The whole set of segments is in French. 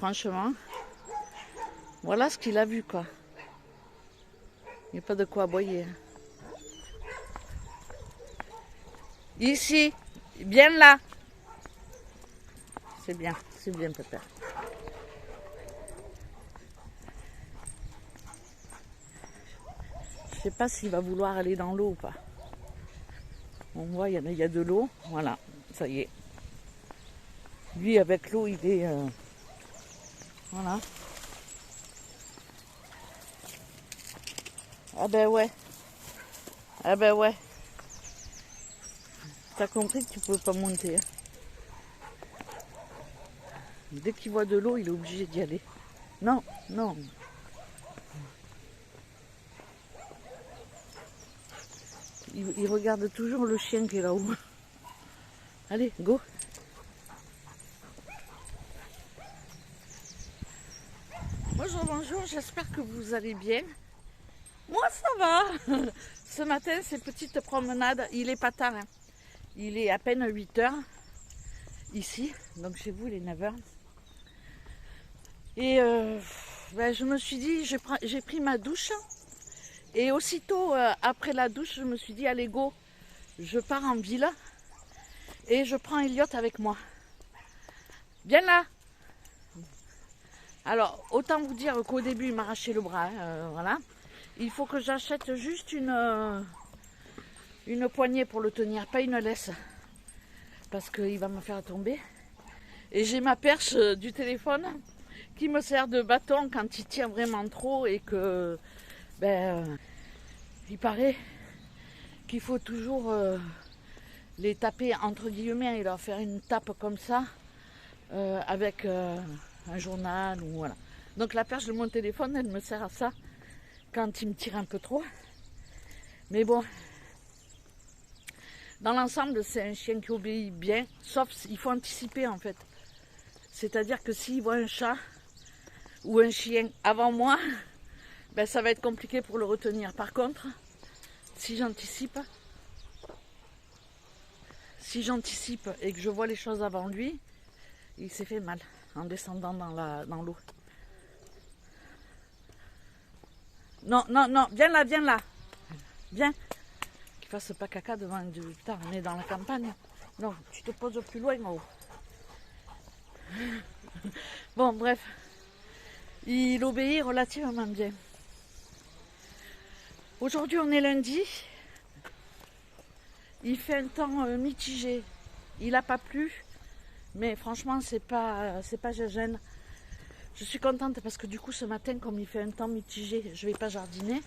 franchement, voilà ce qu'il a vu, quoi. Il n'y a pas de quoi aboyer. Ici, bien là. C'est bien, papa. Je sais pas s'il va vouloir aller dans l'eau ou pas. On voit, il y a de l'eau. Voilà, ça y est. Lui, avec l'eau, il est... voilà. Ah ben ouais. Ah ben ouais. T'as compris que tu pouvais pas monter. Hein. Dès qu'il voit de l'eau, il est obligé d'y aller. Non, non. Il regarde toujours le chien qui est là-haut. Allez, go. Bonjour, bonjour, j'espère que vous allez bien. Moi, ça va. Ce matin, ces petites promenades, il est pas tard. Hein. Il est à peine 8 heures ici, donc chez vous, il est 9 heures. Et je me suis dit, j'ai pris ma douche. Et aussitôt, après la douche, je me suis dit, allez, go, je pars en ville. Et je prends Elliot avec moi. Viens là. Alors, autant vous dire qu'au début, il m'a arraché le bras. Hein, voilà. Il faut que j'achète juste une poignée pour le tenir, pas une laisse. Parce qu'il va me faire tomber. Et j'ai ma perche du téléphone qui me sert de bâton quand il tire vraiment trop et que... il paraît qu'il faut toujours les taper entre guillemets et leur faire une tape comme ça avec un journal ou voilà. Donc la perche de mon téléphone, elle me sert à ça quand il me tire un peu trop. Mais bon, dans l'ensemble, c'est un chien qui obéit bien, sauf il faut anticiper en fait. C'est-à-dire que s'il voit un chat ou un chien avant moi, ça va être compliqué pour le retenir. Par contre, si j'anticipe et que je vois les choses avant lui, il s'est fait mal en descendant dans l'eau. Non, non, non, viens là, viens. Qu'il fasse pas caca devant du... Putain, on est dans la campagne. Non, tu te poses plus loin en haut. Bon, bref. Il obéit relativement bien. Aujourd'hui, on est lundi. Il fait un temps mitigé. Il n'a pas plu. Mais franchement, c'est pas gêne. Je suis contente parce que du coup, ce matin, comme il fait un temps mitigé, je ne vais pas jardiner.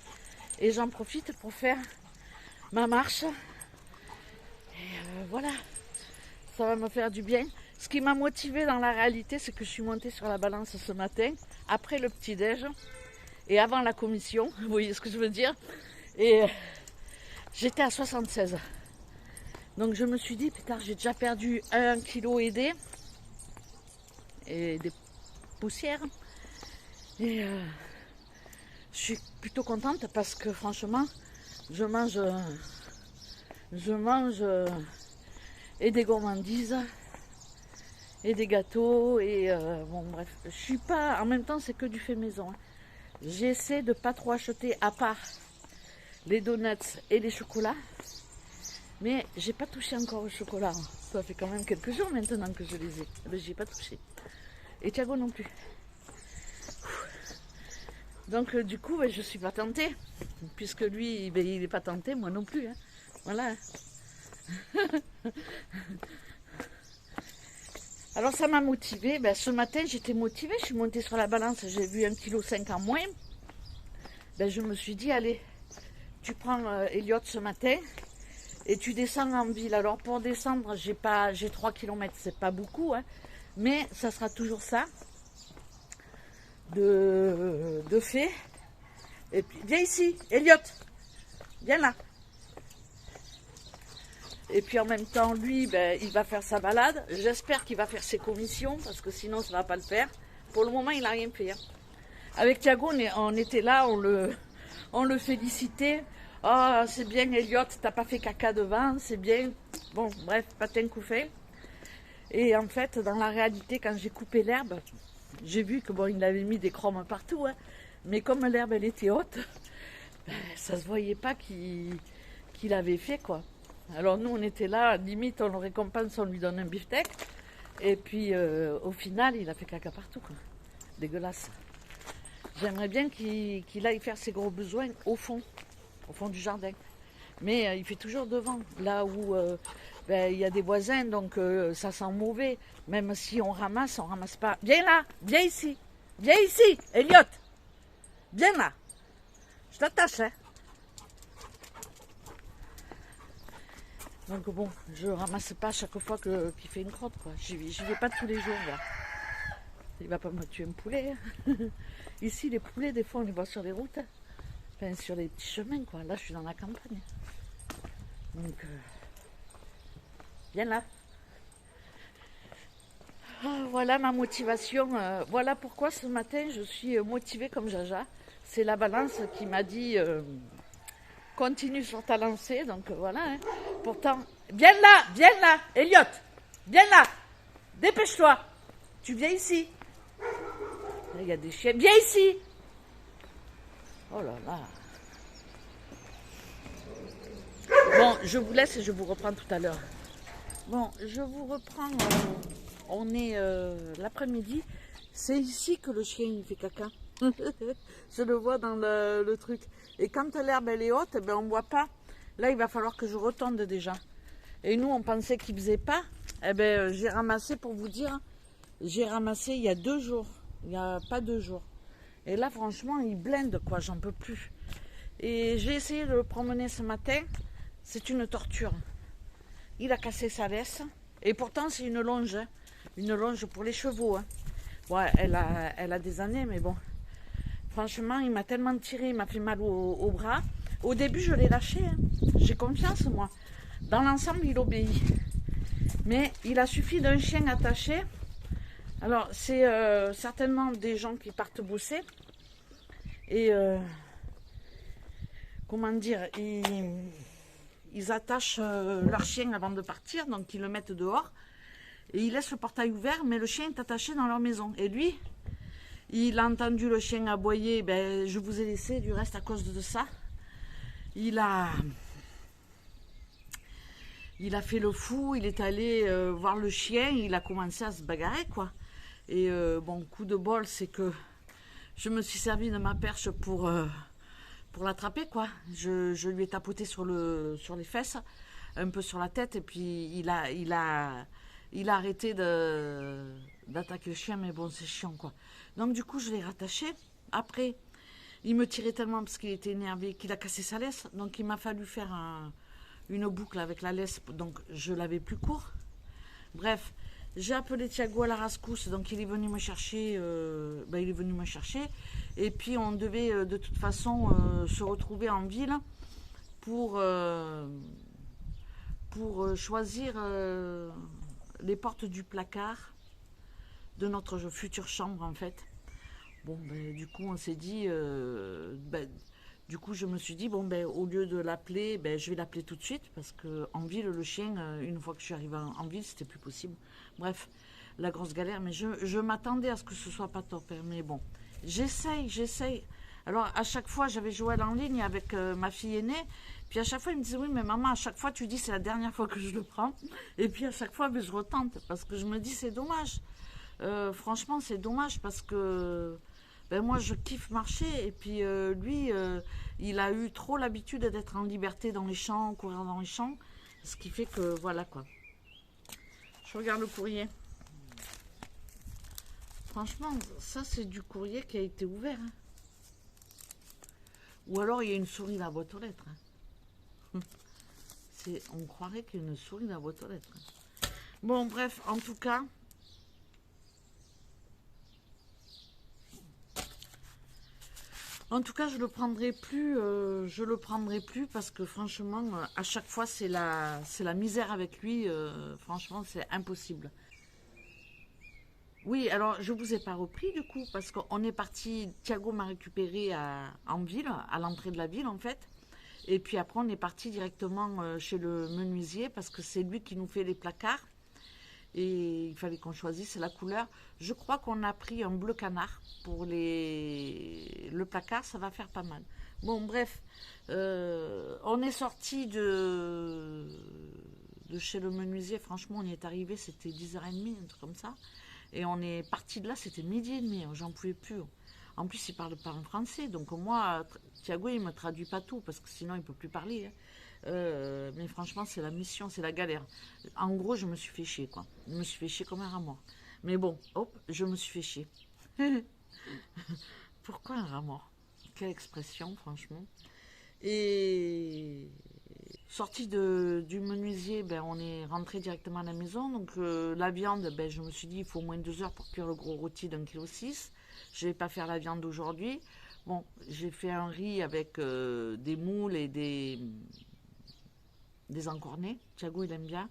Et j'en profite pour faire ma marche. Et voilà. Ça va me faire du bien. Ce qui m'a motivée dans la réalité, c'est que je suis montée sur la balance ce matin, après le petit-déj et avant la commission. Vous voyez ce que je veux dire? Et j'étais à 76. Donc je me suis dit, putain, j'ai déjà perdu 1,5 kg et des poussières. Et je suis plutôt contente parce que franchement, je mange et des gourmandises et des gâteaux et bon bref, je suis pas, en même temps c'est que du fait maison. Hein. J'essaie de pas trop acheter à part les donuts et les chocolats, mais j'ai pas touché encore au chocolat. Ça fait quand même quelques jours maintenant que je les ai, mais j'ai pas touché. Et Thiago non plus. Donc du coup, je suis pas tentée, puisque lui, il est pas tenté, moi non plus. Hein. Voilà. Alors ça m'a motivée. Ce matin, j'étais motivée. Je suis montée sur la balance, j'ai vu 1,5 kg en moins. Je me suis dit, allez, tu prends Elliot ce matin et tu descends en ville. Alors pour descendre, j'ai 3 km, c'est pas beaucoup, hein, mais ça sera toujours ça. De fait. Et puis, viens ici, Elliot. Viens là. Et puis en même temps, lui, il va faire sa balade. J'espère qu'il va faire ses commissions, parce que sinon, ça ne va pas le faire. Pour le moment, il n'a rien fait. Hein. Avec Thiago, on était là, on le félicitait. Oh, c'est bien, Elliot, t'as pas fait caca devant, c'est bien. Bon, bref, patin coup fait. Et en fait, dans la réalité, quand j'ai coupé l'herbe, j'ai vu que bon, il avait mis des chromes partout, hein. Mais comme l'herbe elle était haute, ben, ça se voyait pas qu'il avait fait quoi. Alors nous on était là, limite on le récompense, on lui donne un beefsteak. Et puis au final il a fait caca partout quoi. Dégueulasse. J'aimerais bien qu'il aille faire ses gros besoins au fond du jardin. Mais il fait toujours devant, là où ben, il y a des voisins, donc ça sent mauvais. Même si on ramasse pas. Viens là, viens ici, Elliot, viens là. Je t'attache, hein. Donc bon, je ramasse pas chaque fois qu'il fait une crotte, quoi. J'y vais pas tous les jours, là. Il va pas me tuer un poulet. Hein. Ici, les poulets, des fois, on les voit sur les routes. Enfin, sur les petits chemins, quoi. Là, je suis dans la campagne. Donc, viens là. Ah, voilà ma motivation. Voilà pourquoi ce matin, je suis motivée comme Jaja. C'est la balance qui m'a dit continue sur ta lancée. Donc, voilà. Hein. Pourtant, viens là, Elliot. Viens là. Dépêche-toi. Tu viens ici. Là, il y a des chiens. Viens ici. Oh là là. Bon, je vous laisse et je vous reprends tout à l'heure. Bon, je vous reprends. On est l'après-midi. C'est ici que le chien il fait caca. Je le vois dans le truc. Et quand l'herbe elle est haute, ben on ne voit pas. Là, il va falloir que je retonde déjà. Et nous, on pensait qu'il ne faisait pas. Eh ben, j'ai ramassé pour vous dire. J'ai ramassé il y a 2 jours. Il n'y a pas 2 jours. Et là, franchement, il blinde, quoi. J'en peux plus. Et j'ai essayé de le promener ce matin. C'est une torture. Il a cassé sa laisse. Et pourtant, c'est une longe. Hein. Une longe pour les chevaux. Hein. Ouais, elle a des années, mais bon. Franchement, il m'a tellement tiré, il m'a fait mal au bras. Au début, je l'ai lâché. Hein. J'ai confiance, moi. Dans l'ensemble, il obéit. Mais il a suffi d'un chien attaché. Alors, c'est certainement des gens qui partent bosser. Et, comment dire, ils attachent leur chien avant de partir, donc ils le mettent dehors. Et ils laissent le portail ouvert, mais le chien est attaché dans leur maison. Et lui, il a entendu le chien aboyer, ben, je vous ai laissé du reste à cause de ça. Il a fait le fou, il est allé voir le chien, il a commencé à se bagarrer, quoi. Et bon, coup de bol, c'est que je me suis servi de ma perche pour l'attraper, quoi. Je lui ai tapoté sur les fesses, un peu sur la tête, et puis il a arrêté d'attaquer le chien, mais bon, c'est chiant, quoi. Donc du coup, je l'ai rattaché. Après, il me tirait tellement parce qu'il était énervé qu'il a cassé sa laisse. Donc il m'a fallu faire une boucle avec la laisse, donc je l'avais plus court. Bref, j'ai appelé Thiago à la rascousse, donc il est venu me chercher. Et puis on devait de toute façon se retrouver en ville pour choisir les portes du placard de notre future chambre, en fait. Bon, ben, du coup, on s'est dit... du coup, je me suis dit, bon, ben, au lieu de l'appeler, ben, je vais l'appeler tout de suite, parce qu'en ville, le chien, une fois que je suis arrivée en ville, c'était plus possible. Bref, la grosse galère, mais je m'attendais à ce que ce soit pas top, hein, mais bon. J'essaye. Alors, à chaque fois, j'avais Joël en ligne avec ma fille aînée, puis à chaque fois, il me disait, oui, mais maman, à chaque fois, tu dis, c'est la dernière fois que je le prends, et puis à chaque fois, ben, je retente, parce que je me dis, c'est dommage. Franchement, c'est dommage, parce que... Ben moi, je kiffe marcher, et puis lui, il a eu trop l'habitude d'être en liberté dans les champs, courir dans les champs, ce qui fait que, voilà, quoi. Je regarde le courrier. Franchement, ça, c'est du courrier qui a été ouvert. Hein. Ou alors, il y a une souris dans la boîte aux lettres. Hein. On croirait qu'il y a une souris dans la boîte aux lettres. Hein. Bon, bref, en tout cas... En tout cas, je le prendrai plus parce que franchement, à chaque fois, c'est la misère avec lui. Franchement, c'est impossible. Oui, alors je vous ai pas repris du coup parce qu'on est parti. Thiago m'a récupéré en ville, à l'entrée de la ville en fait. Et puis après, on est parti directement chez le menuisier parce que c'est lui qui nous fait les placards. Et il fallait qu'on choisisse la couleur. Je crois qu'on a pris un bleu canard pour le placard, ça va faire pas mal. Bon, bref, on est sorti de chez le menuisier. Franchement, on y est arrivé, c'était 10h30, un truc comme ça. Et on est parti de là, c'était 12h30, j'en pouvais plus. En plus, il parle pas en français, donc moi, Thiago, il me traduit pas tout, parce que sinon, il peut plus parler. Hein. Mais franchement, c'est la mission, c'est la galère. En gros, je me suis fait chier, quoi. Je me suis fait chier comme un rat mort. Mais bon, hop, je me suis fait chier. Pourquoi un rat mort? Quelle expression, franchement. Et sorti du menuisier, ben, on est rentré directement à la maison. Donc la viande, ben, je me suis dit, il faut au moins 2 heures pour cuire le gros rôti d'1,6 kg. Je ne vais pas faire la viande aujourd'hui. Bon, j'ai fait un riz avec des moules et des encornés. Thiago, il aime bien.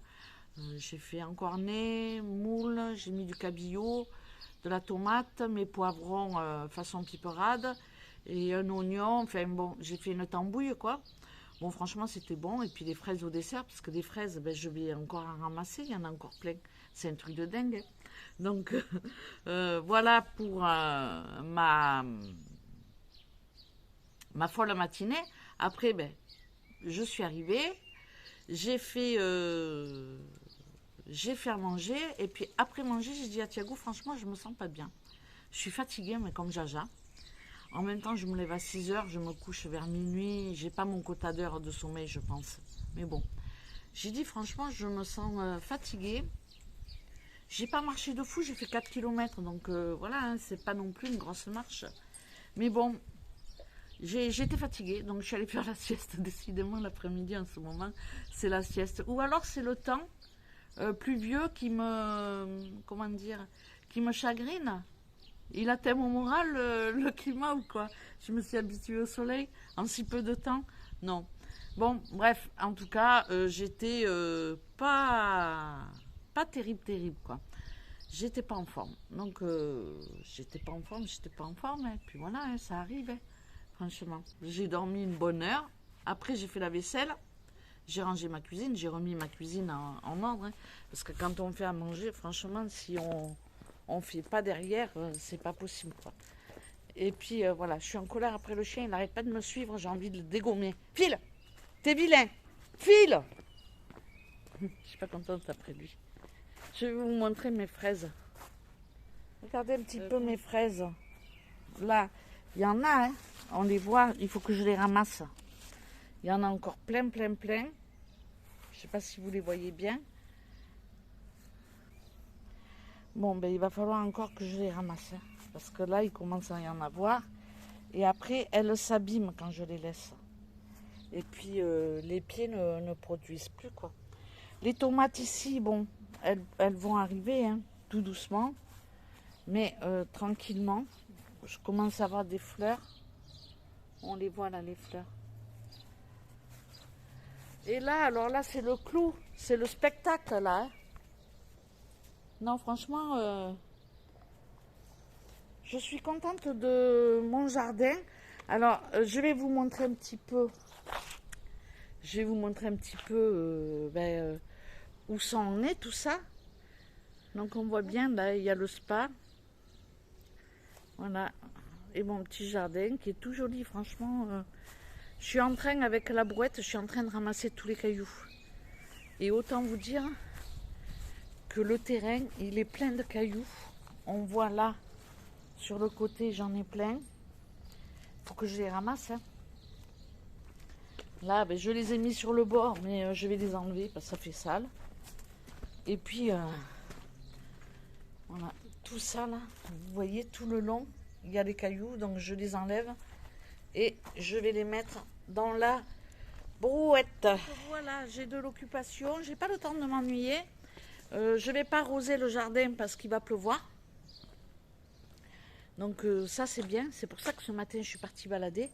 J'ai fait encornés, moules, j'ai mis du cabillaud, de la tomate, mes poivrons façon piperade et un oignon. Enfin bon, j'ai fait une tambouille, quoi. Bon, franchement, c'était bon. Et puis les fraises au dessert, parce que des fraises, ben, je vais encore en ramasser. Il y en a encore plein. C'est un truc de dingue. Donc, voilà pour ma folle matinée. Après, ben, je suis arrivée. J'ai fait à manger. Et puis, après manger, j'ai dit à Thiago, franchement, je me sens pas bien. Je suis fatiguée, mais comme Jaja. En même temps, je me lève à 6h, je me couche vers minuit. J'ai pas mon quota d'heures de sommeil, je pense. Mais bon, j'ai dit franchement, je me sens fatiguée. J'ai pas marché de fou, j'ai fait 4 km. Donc voilà, hein, c'est pas non plus une grosse marche. Mais bon, j'étais fatiguée, donc je suis allée faire la sieste. Décidément, l'après-midi en ce moment, c'est la sieste. Ou alors c'est le temps pluvieux qui comment dire, qui me chagrine. Il atteint mon moral, le climat ou quoi? Je me suis habituée au soleil en si peu de temps? Non. Bon, bref, en tout cas, j'étais pas terrible, quoi. J'étais pas en forme. Donc, j'étais pas en forme, hein. Puis voilà, hein, ça arrive, hein, franchement. J'ai dormi une bonne heure. Après, j'ai fait la vaisselle. J'ai rangé ma cuisine. J'ai remis ma cuisine en ordre. Hein, parce que quand on fait à manger, franchement, si on fait pas derrière, c'est pas possible, quoi. Et puis voilà, je suis en colère après le chien, il n'arrête pas de me suivre, j'ai envie de le dégommer. File, t'es vilain, file. Je suis pas contente après lui. Je vais vous montrer mes fraises. Regardez un petit peu mes fraises. Là, il y en a, hein. On les voit, il faut que je les ramasse. Il y en a encore plein. Je sais pas si vous les voyez bien. Bon, ben il va falloir encore que je les ramasse. Hein, parce que là, il commence à y en avoir. Et après, elles s'abîment quand je les laisse. Et puis, les pieds ne produisent plus, quoi. Les tomates ici, bon, elles vont arriver, hein, tout doucement. Mais tranquillement. Je commence à avoir des fleurs. On les voit là, les fleurs. Et là, alors là, c'est le clou. C'est le spectacle, là. Hein. Non, franchement, je suis contente de mon jardin. Alors, je vais vous montrer un petit peu. Où ça en est, tout ça. Donc, on voit bien, là, il y a le spa. Voilà. Et mon petit jardin qui est tout joli, franchement. Je suis en train, avec la brouette, je suis en train de ramasser tous les cailloux. Et autant vous dire que le terrain, il est plein de cailloux. On voit là, sur le côté, j'en ai plein. Il faut que je les ramasse. Hein. Là, ben, je les ai mis sur le bord, mais je vais les enlever parce que ça fait sale. Et puis, voilà, tout ça là, vous voyez, tout le long, il y a des cailloux, donc je les enlève. Et je vais les mettre dans la brouette. Voilà, j'ai de l'occupation, j'ai pas le temps de m'ennuyer. Je vais pas arroser le jardin parce qu'il va pleuvoir. Donc ça c'est bien, c'est pour ça que ce matin je suis partie balader.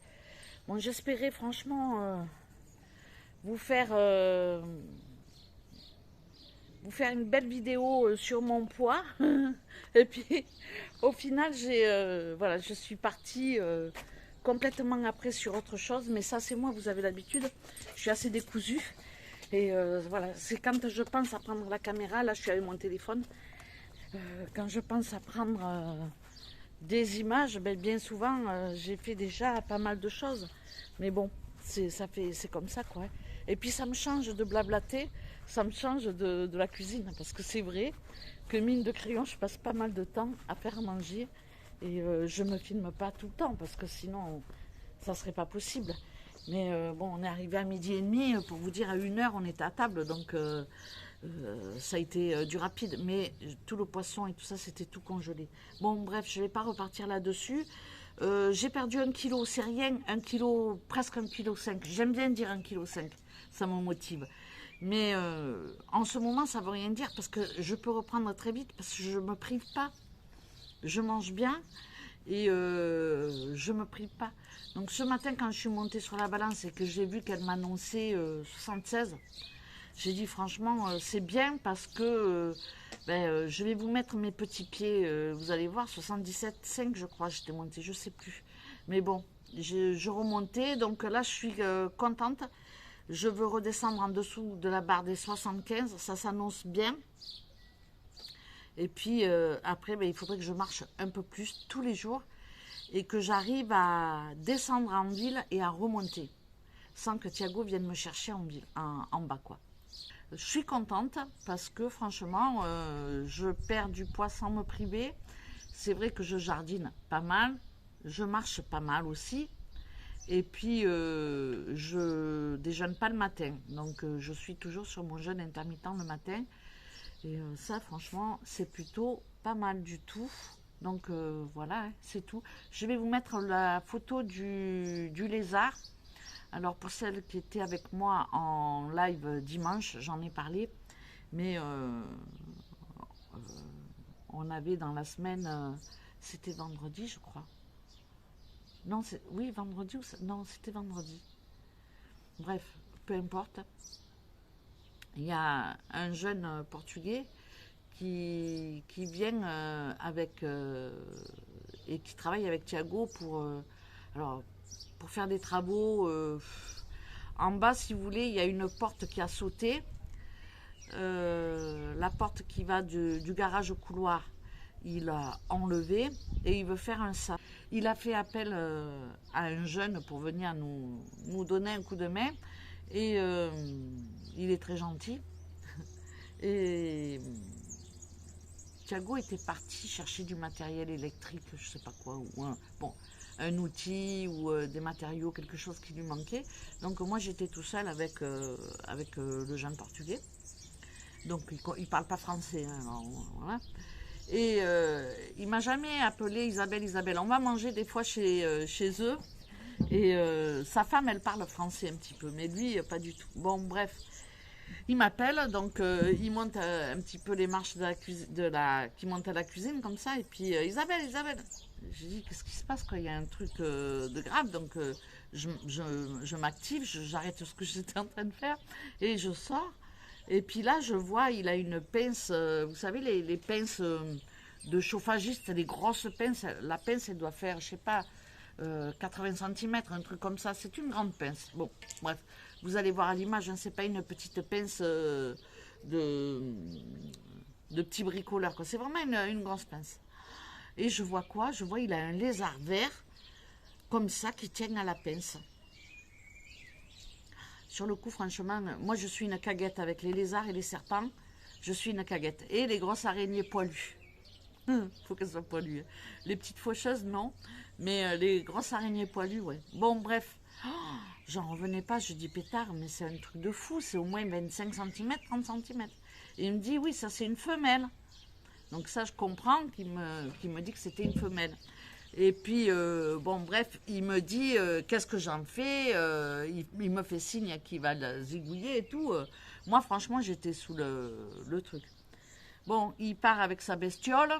Bon, j'espérais franchement vous faire une belle vidéo sur mon poids. Et puis au final voilà, je suis partie complètement après sur autre chose. Mais ça c'est moi, vous avez l'habitude, je suis assez décousue. Et voilà, c'est quand je pense à prendre la caméra, là je suis avec mon téléphone, quand je pense à prendre des images, ben, bien souvent j'ai fait déjà pas mal de choses. Mais bon, c'est comme ça quoi. Et puis ça me change de blablater, ça me change de la cuisine, parce que c'est vrai que mine de crayon, je passe pas mal de temps à faire manger. Et je me filme pas tout le temps, parce que sinon ça serait pas possible. Mais bon, on est arrivé à midi et demi, pour vous dire, à 1 heure, on était à table, donc ça a été du rapide. Mais tout le poisson et tout ça, c'était tout congelé. Bon, bref, je ne vais pas repartir là-dessus. J'ai perdu 1 kg, c'est rien, 1 kg, presque 1,5 kg. J'aime bien dire 1,5 kg, ça me motive. Mais en ce moment, ça ne veut rien dire, parce que je peux reprendre très vite, parce que je ne me prive pas. Je mange bien et je ne me prive pas. Donc ce matin, quand je suis montée sur la balance et que j'ai vu qu'elle m'annonçait 76, j'ai dit franchement, c'est bien, parce que je vais vous mettre mes petits pieds, vous allez voir, 77,5 je crois, j'étais montée, je ne sais plus. Mais bon, je remontais, donc là je suis contente. Je veux redescendre en dessous de la barre des 75, ça s'annonce bien. Et puis après, il faudrait que je marche un peu plus tous les jours et que j'arrive à descendre en ville et à remonter sans que Thiago vienne me chercher en ville, en bas quoi. Je suis contente parce que franchement, je perds du poids sans me priver. C'est vrai que je jardine pas mal, je marche pas mal aussi. Et puis, je déjeune pas le matin. Donc, je suis toujours sur mon jeûne intermittent le matin. Et ça, franchement, c'est plutôt pas mal du tout. Donc, voilà, hein, c'est tout. Je vais vous mettre la photo du lézard. Alors, pour celles qui étaient avec moi en live dimanche, j'en ai parlé. Mais on avait dans la semaine, c'était vendredi, je crois. Non, oui, vendredi ou non, c'était vendredi. Bref, peu importe. Il y a un jeune portugais qui vient avec et qui travaille avec Thiago alors, pour faire des travaux. En bas, si vous voulez, il y a une porte qui a sauté. La porte qui va du garage au couloir, il a enlevé et il veut faire un sac. Il a fait appel à un jeune pour venir nous donner un coup de main et il est très gentil. Et Thiago était parti chercher du matériel électrique, je sais pas quoi, ou un outil ou des matériaux, quelque chose qui lui manquait. Donc moi j'étais tout seul avec le jeune portugais. Donc il parle pas français, hein, alors, voilà. Et il m'a jamais appelé Isabelle. On va manger des fois chez eux. Et sa femme, elle parle français un petit peu, mais lui, pas du tout. Bon, bref. Il m'appelle, donc il monte un petit peu les marches qui monte à la cuisine, comme ça. Et puis, Isabelle. J'ai dit, qu'est-ce qui se passe, quoi? Il y a un truc de grave. Donc, je m'active, j'arrête ce que j'étais en train de faire. Et je sors. Et puis là, je vois, il a une pince, vous savez, les pinces de chauffagiste, les grosses pinces. La pince, elle doit faire, je sais pas, 80 cm, un truc comme ça. C'est une grande pince. Bon, bref, vous allez voir à l'image, hein, c'est pas une petite pince de petit bricoleur, quoi. C'est vraiment une grosse pince. Et je vois quoi? Je vois, il a un lézard vert, comme ça, qui tient à la pince. Sur le coup, franchement, moi je suis une caguette avec les lézards et les serpents. Je suis une caguette. Et les grosses araignées poilues. Faut qu'elles soient poilues. Les petites faucheuses, non. Mais les grosses araignées poilues, ouais. Bon, bref. Oh, j'en revenais pas. Je dis pétard, mais c'est un truc de fou. C'est au moins 25 cm, 30 cm. Et il me dit, oui, ça c'est une femelle. Donc ça, je comprends qu'il me dit que c'était une femelle. Et puis, bon, bref, il me dit, qu'est-ce que j'en fais il me fait signe qu'il va le zigouiller et tout. Moi, franchement, j'étais sous le truc. Bon, il part avec sa bestiole.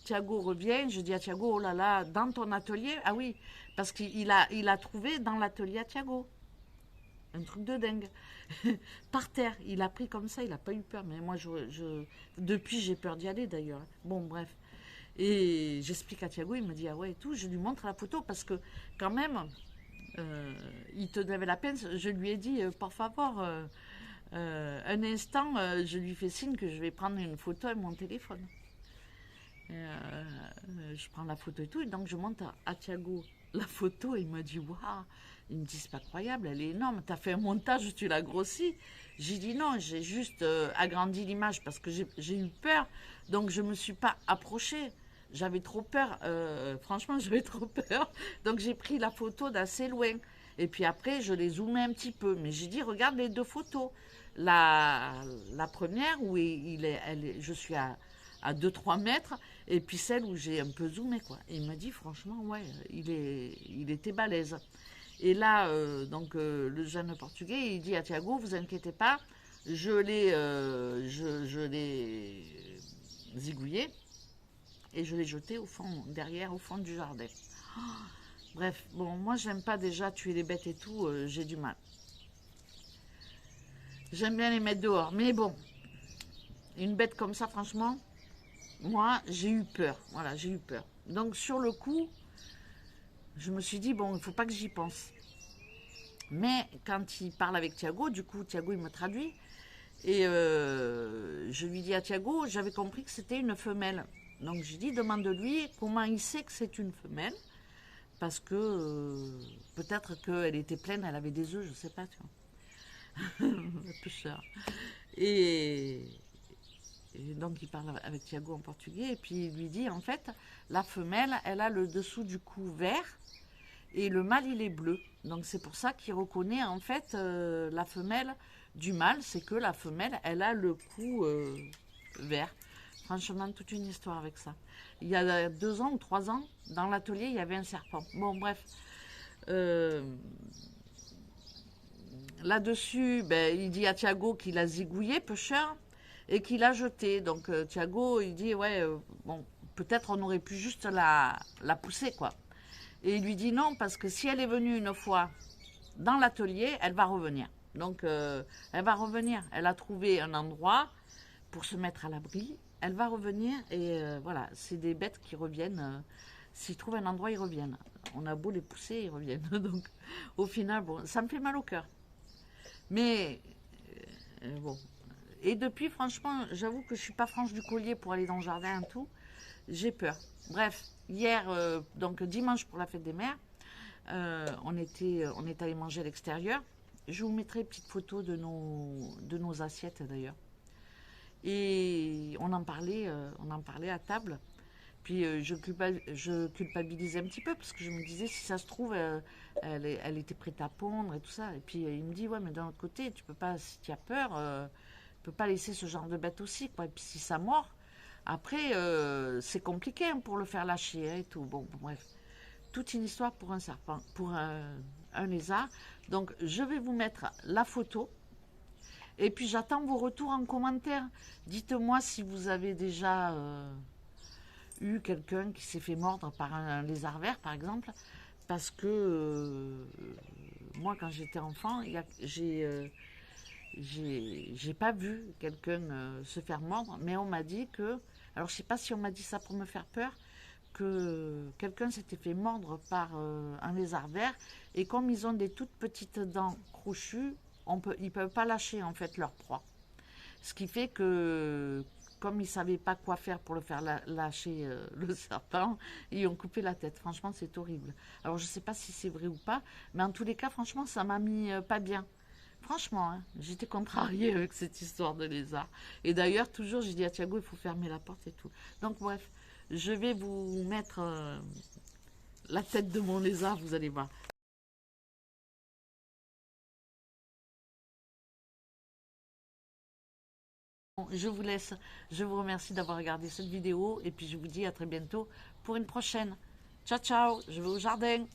Thiago revient. Je dis à Thiago, oh là là, dans ton atelier? Ah oui, parce qu'il a trouvé dans l'atelier à Thiago. Un truc de dingue. Par terre. Il a pris comme ça, il n'a pas eu peur. Mais moi, depuis, j'ai peur d'y aller d'ailleurs. Bon, bref. Et j'explique à Thiago, il me dit, ah ouais, et tout. Je lui montre la photo parce que, quand même, il te devait la peine. Je lui ai dit, por favor, Un instant, je lui fais signe que je vais prendre une photo avec mon téléphone. Je prends la photo et tout, et donc je monte à Thiago la photo, et il me dit waouh, il me dit c'est pas croyable, elle est énorme, t'as fait un montage, tu l'as grossi. J'ai dit non, j'ai juste agrandi l'image parce que j'ai eu peur, donc je me suis pas approchée. J'avais trop peur, franchement j'avais trop peur, donc j'ai pris la photo d'assez loin. Et puis après, je les zoomais un petit peu. Mais j'ai dit, regarde les deux photos. La, la première, où je suis à 2-3 mètres, et puis celle où j'ai un peu zoomé, quoi. Et il m'a dit, franchement, ouais, il était balèze. Et là, le jeune portugais, il dit à Thiago, vous inquiétez pas, je l'ai zigouillé, et je l'ai jeté au fond, derrière, au fond du jardin. Bref, bon, moi j'aime pas déjà tuer les bêtes et tout, j'ai du mal. J'aime bien les mettre dehors, mais bon, une bête comme ça, franchement, moi j'ai eu peur. Voilà, j'ai eu peur. Donc sur le coup, je me suis dit, bon, il faut pas que j'y pense. Mais quand il parle avec Thiago, du coup, Thiago il me traduit, et je lui dis à Thiago, j'avais compris que c'était une femelle. Donc j'ai dit, demande-lui comment il sait que c'est une femelle. Parce que peut-être qu'elle était pleine, elle avait des œufs, je sais pas, tu vois. La pêcheur. Et, et donc il parle avec Thiago en portugais, et puis il lui dit, en fait, la femelle, elle a le dessous du cou vert, et le mâle, il est bleu. Donc c'est pour ça qu'il reconnaît, en fait, la femelle du mâle, c'est que la femelle, elle a le cou vert. Franchement, toute une histoire avec ça. Il y a 2 ans ou 3 ans, dans l'atelier, il y avait un serpent. Bon, bref. Là-dessus, ben, il dit à Thiago qu'il a zigouillé, pêcheur, et qu'il a jeté. Donc, Thiago, il dit, ouais, bon, peut-être on aurait pu juste la pousser, quoi. Et il lui dit non, parce que si elle est venue une fois dans l'atelier, elle va revenir. Donc, elle va revenir. Elle a trouvé un endroit pour se mettre à l'abri. Elle va revenir, et voilà, c'est des bêtes qui reviennent. S'ils trouvent un endroit, ils reviennent. On a beau les pousser, ils reviennent. Donc, au final, bon, ça me fait mal au cœur. Mais, bon. Et depuis, franchement, j'avoue que je suis pas franche du collier pour aller dans le jardin et tout. J'ai peur. Bref, hier, donc dimanche pour la fête des mères, on est allé manger à l'extérieur. Je vous mettrai une petite photo de nos assiettes d'ailleurs. Et on en parlait à table. Puis je culpabilisais un petit peu parce que je me disais, si ça se trouve, elle était prête à pondre et tout ça. Et puis il me dit, ouais, mais d'un autre côté, tu peux pas, si tu as peur, tu peux pas laisser ce genre de bête aussi, quoi. Et puis si ça mord, après, c'est compliqué hein, pour le faire lâcher hein, et tout. Bon, bref, toute une histoire pour un serpent, pour un lézard. Donc je vais vous mettre la photo. Et puis j'attends vos retours en commentaire. Dites-moi si vous avez déjà eu quelqu'un qui s'est fait mordre par un lézard vert, par exemple. Parce que moi, quand j'étais enfant, j'ai pas vu quelqu'un se faire mordre, mais on m'a dit que, alors je sais pas si on m'a dit ça pour me faire peur, que quelqu'un s'était fait mordre par un lézard vert, et comme ils ont des toutes petites dents crochues, ils peuvent pas lâcher en fait leur proie. Ce qui fait que, comme ils savaient pas quoi faire pour le faire lâcher le serpent, ils ont coupé la tête. Franchement, c'est horrible. Alors je sais pas si c'est vrai ou pas, mais en tous les cas, franchement, ça m'a mis pas bien. Franchement, hein, j'étais contrariée avec cette histoire de lézard. Et d'ailleurs, toujours, j'ai dit à Thiago, il faut fermer la porte et tout. Donc, bref, je vais vous mettre la tête de mon lézard, vous allez voir. Bon, je vous laisse. Je vous remercie d'avoir regardé cette vidéo. Et puis, je vous dis à très bientôt pour une prochaine. Ciao, ciao. Je vais au jardin.